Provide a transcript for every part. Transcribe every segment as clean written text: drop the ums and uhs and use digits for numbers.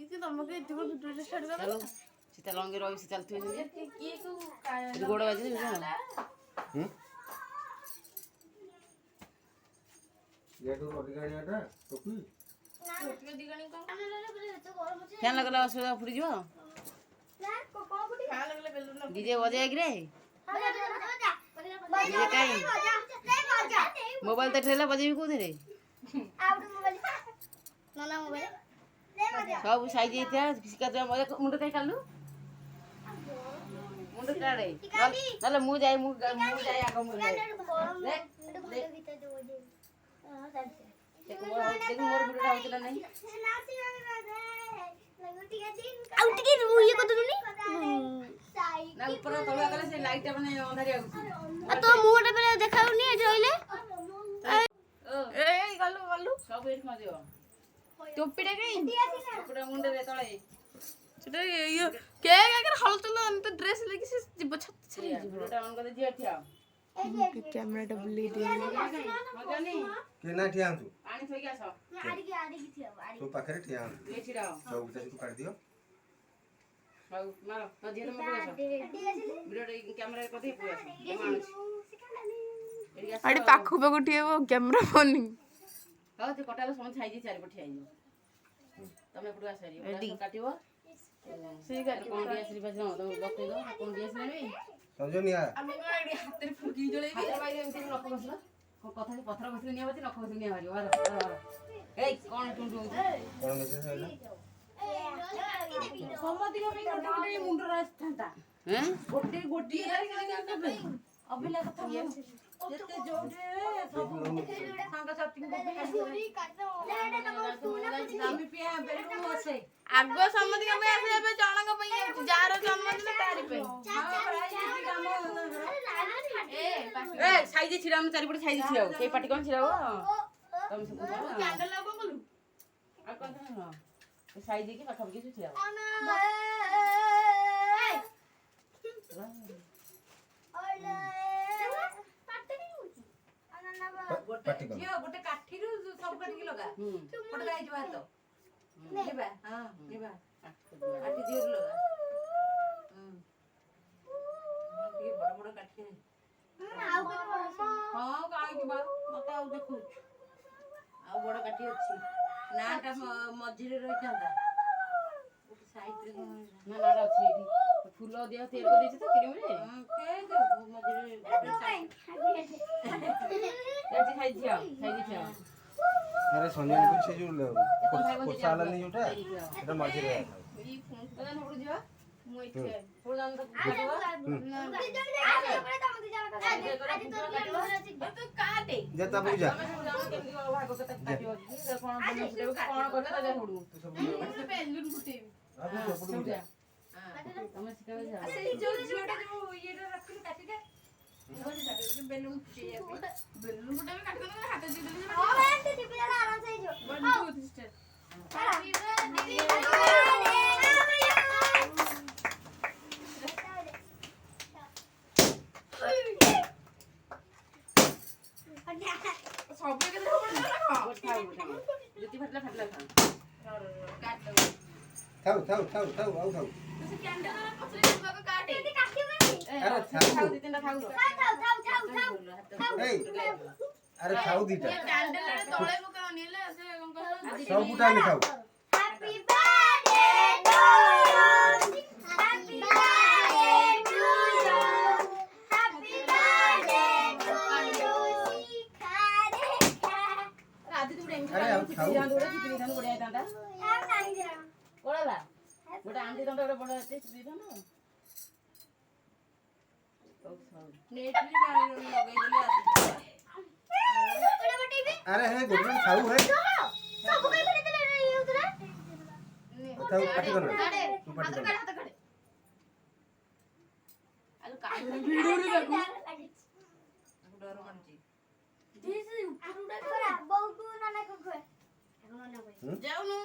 कि तुमके इतको video start कर चलो सीता लंगे रही से चलती है की को गोड़ बाजे ये तो गाड़ीटा टोपी फैन लगला असुविधा फुटी जीव डीजे बजे रे डीजे काई मोबाइल तो ठेला बजे को रे सब साइज इथा किसका तो मजा मुंड काई कालू मुंड काड़े नले मु जाय आगो मु जाय देख देख मोर वीडियो होतला नहीं आउट के ये को तुनी ना ऊपर तळा गले से लाइट माने अंधारी आउछ आ तो मुहटा पे देखाउनी एठी रहिले ए गल्लू सब एक मजे टोपीटा कहीं ऊपर मुंड रे तळे सेटा ये के हलचल तो ड्रेस लेके से जीव छत वीडियोटा ऑन कर दिया ठिया कैमराटा बुलेई दिए मजा नहीं के ना ठिया तू पानी थई के आसो आड़ी थिया आड़ी तो पाखरे ठिया ये छिड़ाओ सब गुटा तू काट दियो सब मारो तो धीरे में आसो वीडियो कैमरा कथि पुआ मानुछ आड़ी पाखु पाखु ठिएबो कैमरा बनी हां ते कटालो सम छाई चारि पठी आइयो तमे पुडा सारी रेडी काटिबो सही कर कोन दिया श्री बजनो तो बक्ते दो कोन दिया श्री नहीं समझोनिया हम आड़ी हाथ रे फुकी जळेबी हाथ बाई एमती नख बसला को कथा पत्थर बसले निया बती नख बसले निया मारियो मारो ए कोन टुंडु कोन मेसेज आइला समति को गोटे गोटे मुंड रास्ता हैं गोटे गोटे अभिला कथा जते जोडे सांगा साथी को हामी पिया बेरु होसे आगो समति के पे आसे पे जणक पे जार जन्मदिन तारि पे ए साइज छिड़ा में चारि पट साइज छिड़ाओ के पाटी कोन छिड़ाओ तुम सब कैंडल लगो बोलू आ कोन ना साइज के पाखा के छिड़ाओ पाटी कर गोटे काठी रु सब काटी लगा पट गाई जबा तो जेबा हां जेबा काटी दियो लगा ये बड़ बड़ काठी हां काई के बा मते आ देखु आ बड़ काठी अछि नाटा मझिरे रहि थांदा गोटे साइड रे ना नाडा अछि एठी फूल दिया तेल को देछि तो क्रीम रे के दे मझिरे याची खाइ छिया अरे संजय को से जो कोसाला नहीं जोटा एटा मझी रे ई फोन तो न उड़ जिवा मु इथे फूल दाम तो तो काटे जे ता बुझा कोन करले राजा हुडू तो सब बेलून फुटे अब सब बुझा तमे सिखावे जा से जो जियोटा जो ये रखली काटी दे बेलून फुटे बेलून फुटे में काट दो हाथ दे दे हां मैं ते टिप जरा आराम से जो 1 2 3 स्टार्ट हैप्पी सब के देखो ना जति फटला खा काट दो थाउ थाउ थाउ थाउ आउ थाउ तो कैंडल पछले को काटे अरे खाऊ दी तीनटा खाऊ दो ए अरे थाउ दीटा कैंडल रे तळे मुका अनिले से कोन को सब गुटा नहीं खाऊ happy birthday to you happy birthday to you happy birthday to you आदि तू डेंग अरे अब खाऊ दोड़ा चिपी दान बढिया दांडा यार नहीं दे रहा कोळाला गोटा आंटी दांडा गोटा बडा আছে चिपी दान नेट भी लगाई देले अरे है गोटन खाऊ है सब कहीं भेट देले रे उधर थाउ पाटी कर तू पाटी कर हाथ खड़े आलो काट वीडियो रे देखो डर मानची दिस उड़ा करा बहुत नाना को को जाउनु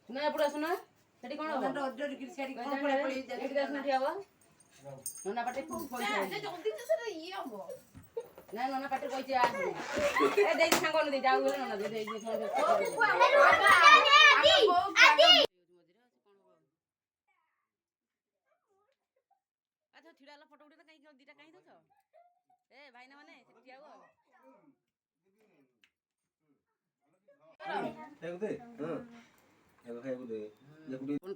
ना एपड़ आसुना सेठी कोन हो डर की सारी कोन एठी पड़े आसुना ठीक हबो नना पाटे खूब से पैसा जल्दी से से ये हमो ना नना पाटे कइचे आ ए देई सांग न दे जाऊ गेले नना दे दे आदि ଛିଡ଼ା ହେଲା ଫଟୋ ଉଠେଇ କାହିଁ ଦିଟା କାହିଁ ଦଉଛ ଏ ଭାଇନା ମାନେ ସେଠି ଆଉ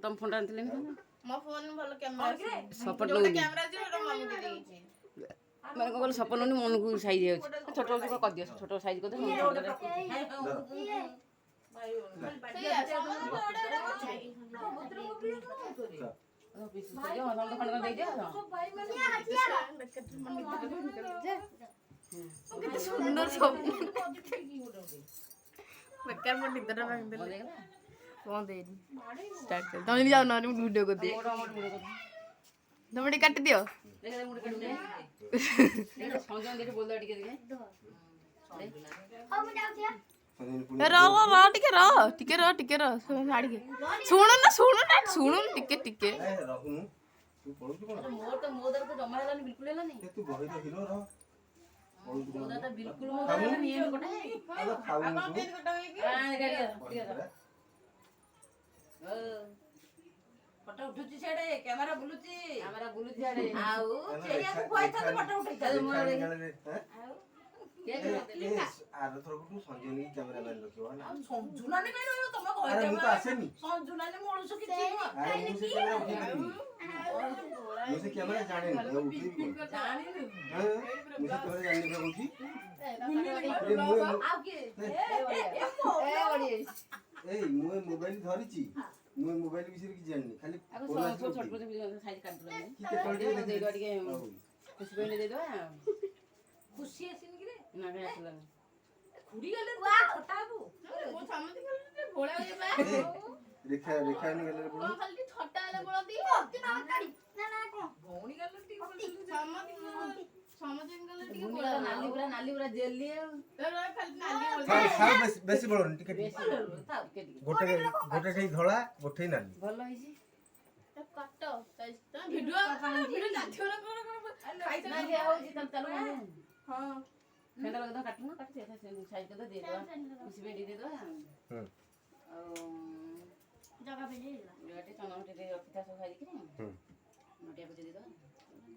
ତମ ଫୋନ୍ ଆଣିଥିଲେ ମୋ ଫୋନ୍ ଭଲ କ୍ୟାମେରା ସପୋର୍ଟ ଯୋଉଟା କ୍ୟାମେରା ଅଛି ସେଟା ମମିକୁ ଦେଇଛି। ମାନେ କଣ କହିଲ ସପନ ହଉନି ମନକୁ ସାଇଜ୍ ଯାଉଛି ଛୋଟ କରିଦିଅ ଛୋଟ ସାଇଜ୍ କରିଦିଅ ସୁନ୍ଦର ବେକାର ମୋ ନିଦଟା ଭାଙ୍ଗିଦେଲେ କଣ ଦେଇନି ତମେ ଯାଉନ ମୁଁ ଭିଡ଼ିଓ କରିଦିଏ ତମେ ଟିକେ କାଟିଦିଅ ଟିକେ ର ଶୁଣୁ ନା ଟିକେ ମୋର ତ ମୋ ଦ୍ୱାରା ତ ଜମା ହେଲାନି ବିଲକୁଲ ହେଲାନି ଫଟୋ ଉଠୁଛି ସିଆଡେ କ୍ୟାମେରା ବୁଲୁଛି ସିଆଡେ ଆଉ ସେଇଆକୁ କହିଥାନ୍ତି ଫଟୋ ଉଠେଇଥାନ୍ତି ସଞ୍ଜୁନାନୀ କାଇଁ ରହିବ ତମେ କହିଦେବ ସଞ୍ଜୁନାନୀ ମଣିଷ କିଛି মোবাইল ধরিছি ମୁଁ ମୋବାଇଲ ବିଷୟରେ କିଛି ଜାଣିନି ଖାଲି ଖୁସି ଆସିନି କିରେ ଖୁଡ଼ି ଗଲେ ଫଟା ହବୁ ରେଖା ରେଖାନି ଗଲେ ଭଉଣୀ ଗଲେ ନାଲି ପୁରା ଜେଲି ବେଶୀ ବଳନି ଟିକେ ଗୋଟେ ଠେଇ ଧଳା ଗୋଟେ ନାଲି ଭଲ ହେଇଛି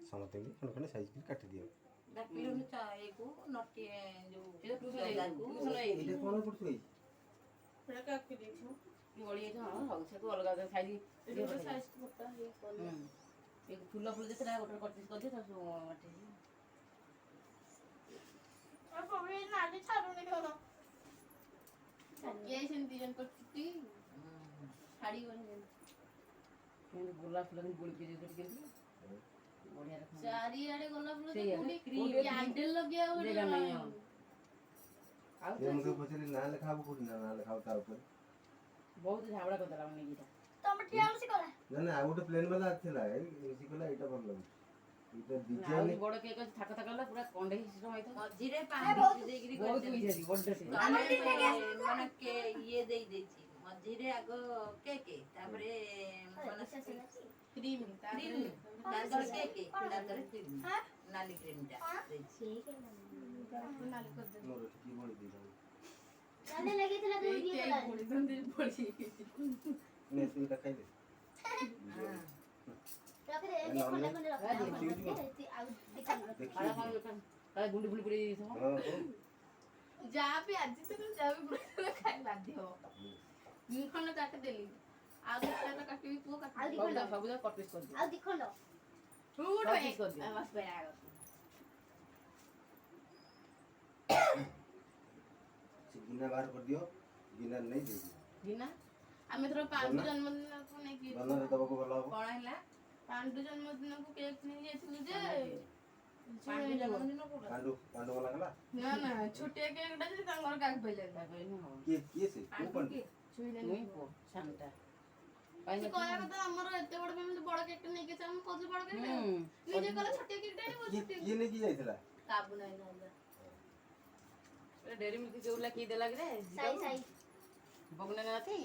ସମସ୍ତେ ଖଣ୍ଡେ ସାଇଜ କରି କାଟି ଦିଅ ଫୁଲ ଫୁଲ ଯେତେଟା ଗୋଟେ କଟିସ୍ କରିଦିଅ ତା ସବୁ ଗୋଲାପ ଫୁଲ ବୋଳିକି କେମିତି ଚାରିଆଡେ ଗୋଲାପ ଫୁଲ ପଚାରିଲି ନା ଲେଖା ହବ କୋଉଠି ନା ଲେଖା ହବ ତା ଉପରେ ବହୁତ ଝାବଡା କରିଦେଲା ମାନେ ଏଇଟା ନା ଆଉ ଗୋଟେ ପ୍ଲେନ ବାଲା ଥିଲା ଏଇ କଲା ଏଇଟା ଭଲ ଲାଗୁଛି ଏଇଟା ଡିଜାଇନ ବଡ କେକ୍ ଅଛି ଥାକ ଥାକ ହେଲା ପୁରା କଣ୍ଡେଇ ସିଷ୍ଟମ ହେଇଥିବ ମଝିରେ ପାଣି ଦେଇକିରି ବହୁତ ଇଏ ବଡ ମାନେ ଇଏ ଦେଇ ଦେଇଛି ମଝିରେ ଆଗ କେକ୍ ତାପରେ କ୍ରିମ ତାପରେ କେକ୍ ତାପରେ କ୍ରିମ ନାଲି କ୍ରିମଟା ଦେଇଛି ମୋର ଟିକେ ବଳି ଦେଇଛି ନେ ତୁଇଟା ଖାଇଦେ ଗୁଣ୍ଡି ଗୁଣ୍ଡି ପୁରେଇ ଦେଇଥିବ ଯାହା ବି ଆଜି ଯାହା ବି ଖାଇ ବାଧ୍ୟ ହବ ମୁଁ ଖଣ୍ଡ କାଟି ଦେଲି ଆଉ କେତେଟା କାଟିବି ପୁଅ କାଟି ସବୁ ଯାକ କଟ୍ ପିସ୍ କରିଦିଅ ଆଉ ଦିଖଣ୍ଡ କଟ୍ ପିସ୍ କରିଦିଅ ଗିନା ବାହାର କରିଦିଅ ଗିନା ନେଇ ଦେଇଦିଅ ଗିନା ଆମେ ଥର ପାଣ୍ଡୁ ଜନ୍ମଦିନକୁ ନେଇକି ବନରେ ଦବାକୁ ଭଲ ହବ କଣ ହେଲା ପାଣ୍ଡୁ ଜନ୍ମଦିନକୁ କେକ୍ ନେଇକି ଯାଇଥିଲୁ ଯେ ପାଣ୍ଡୁ ଜନ୍ମଦିନ କୋଉଟା ପାଣ୍ଡୁ ଗଲା ଗଲା ନା ଛୋଟିଆ କେକ୍ଟା ଯେ ତାଙ୍କର କାହାକୁ ପାଇଲାନି କିଏ ସେ କୋଉ ପାଣ୍ଡୁ ମୁଇଁ ପୁଅ ସାନଟା ସେ କହିବା କଥା ଆମର ଏତେ ବଡ ଫ୍ୟାମିଲି ବଡ କେକ୍ଟା ନେଇକି ଆମେ କହୁଛୁ ବଡ କେକ୍ଟା ନିଜେ କହିଲେ ଛୋଟିଆ କେକ୍ଟା ଆଣିବୁ କିଏ ନେଇକି ଯାଇଥିଲା କାବୁ ନାହିଁ ନହେଲେ ଡେରି ମିଲ୍କ ଯୋଉଲା କିଏ ଦେଲା କିରେ ସାଇ ବଗୁନା ନାତି